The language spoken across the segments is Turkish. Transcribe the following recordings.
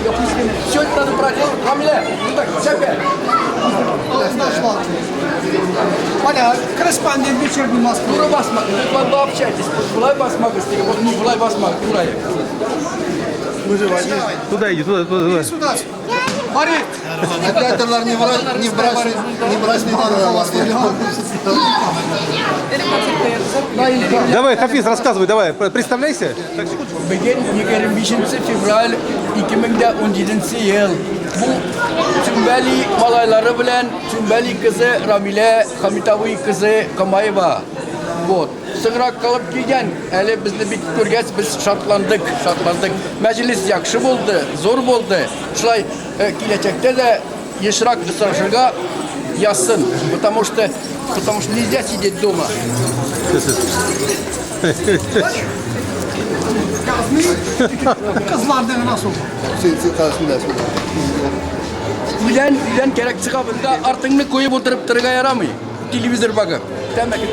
Я пустил. Все это надо брать. Камиле, ну так, сяпе. Hala korrespondent geçirdim Moskva'ya. Дура басма. Вы общайтесь. Булай басма, гостей. Вот не булай басма. Бурай. Туда иди, туда. Сюда. Мари. Операторlar не бросили на вас. Давай, Хафиз, рассказывай, давай, представляйся. Bugün 25 fevral 2017 yıl. Bu Tümbeli malayları bilen Tümbeli kızı Ramile, Hamitavi kızı Kamayeva. Bu sığırak kalıp gelgen, hele bizni bir görgəs biz şartlandık. Meclis yakşı oldu, zor oldu. Şulay gelecekte de yaşırak ısrarşıga yazsın. Потому что нельзя сидеть дома. Kızlardan nasıl oldu? Bilen gerek çıkabında artığını koyup oturup tırga yaramıyor. Televizör bakıp. Demek ki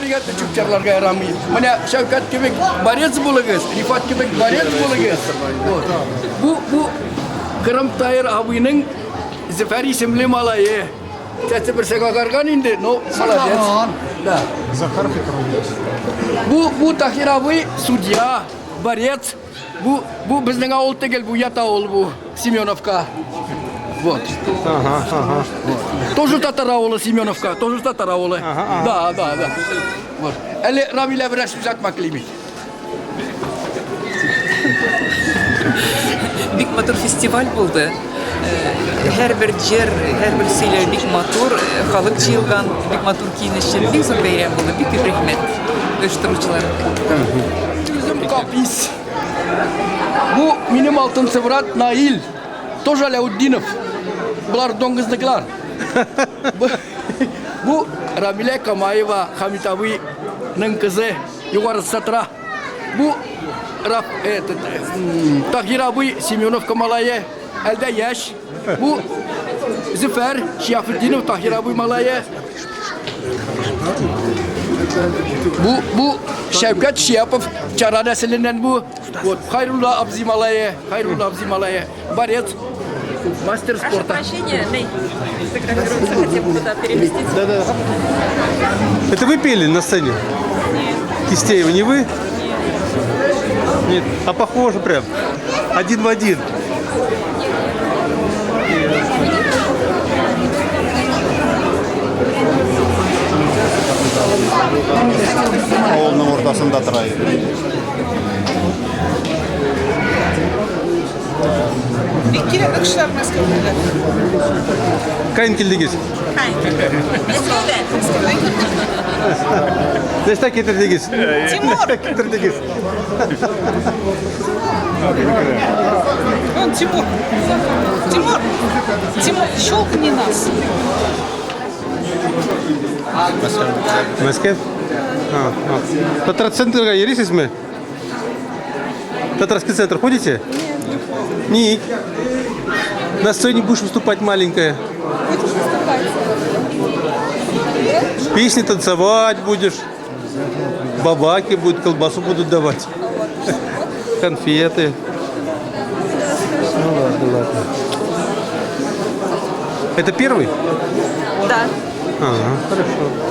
Amerika Türkçelerge yaramıyor. Mene Şevket kebek bariyet bulacağız. Rifat kebek bariyet bulacağız. Bu Kırım Tahir abinin Zafer isimli malayı. Çatı bir sekakargan indi. No malayet. Da. Bu Tahir abi sudya bariyet. Bu bizden ağol tegel bu yata ol bu Semyonovka. Вот. Ага. Тоже Татараола Семеновка, тоже Татараола. Да. Вот. Или Рамиля biraz uzatmak limit. Big Motor festival buldu. Her bir yer, her bir şeyler Big Motor, halk çılgın, Big Motor kiyinişleri bir zor beyran buldu. Bir küp rahmet uyuşturuculara. Bizim kapis. Bu benim altın sıvrat Nail. Тоже Alauddinov. Bunlar dongızlıklar. Bu Ramile Kamayeva Hamit abi'nin kızı yukarı satra. Bu Tahir abi Semyonov Malayı elde yaş. Bu Zafer Şiyafuddinov Tahir abi Malayı. Bu Şevket Şiyapov Çara nesilinden bu. Hayrullah Abzi Malayı. Bariyet. Мастер Прошу спорта. прощения, Ней, фотографируется, хотя бы туда переместиться. Да. Это вы пели на сцене? Кистеева, не вы? Нет. А похоже прям. Один в один. Ауылның ортасында тұрайық. İki akışlar Moskova'da. Кайын келдегіз. Нешта кетірдегіз? Тимур! Кетірдегіз. Вон Тимур. Тимур, щелкни нас. Мәскеу? Татар-центрға ересіз ме? Татарский центр ходите? Нет. На сцене будешь выступать маленькая. Будешь выступать? Песни танцевать будешь. Бабаки будут, колбасу будут давать. Конфеты. Ну ладно. Это первый? Да. Ага, хорошо.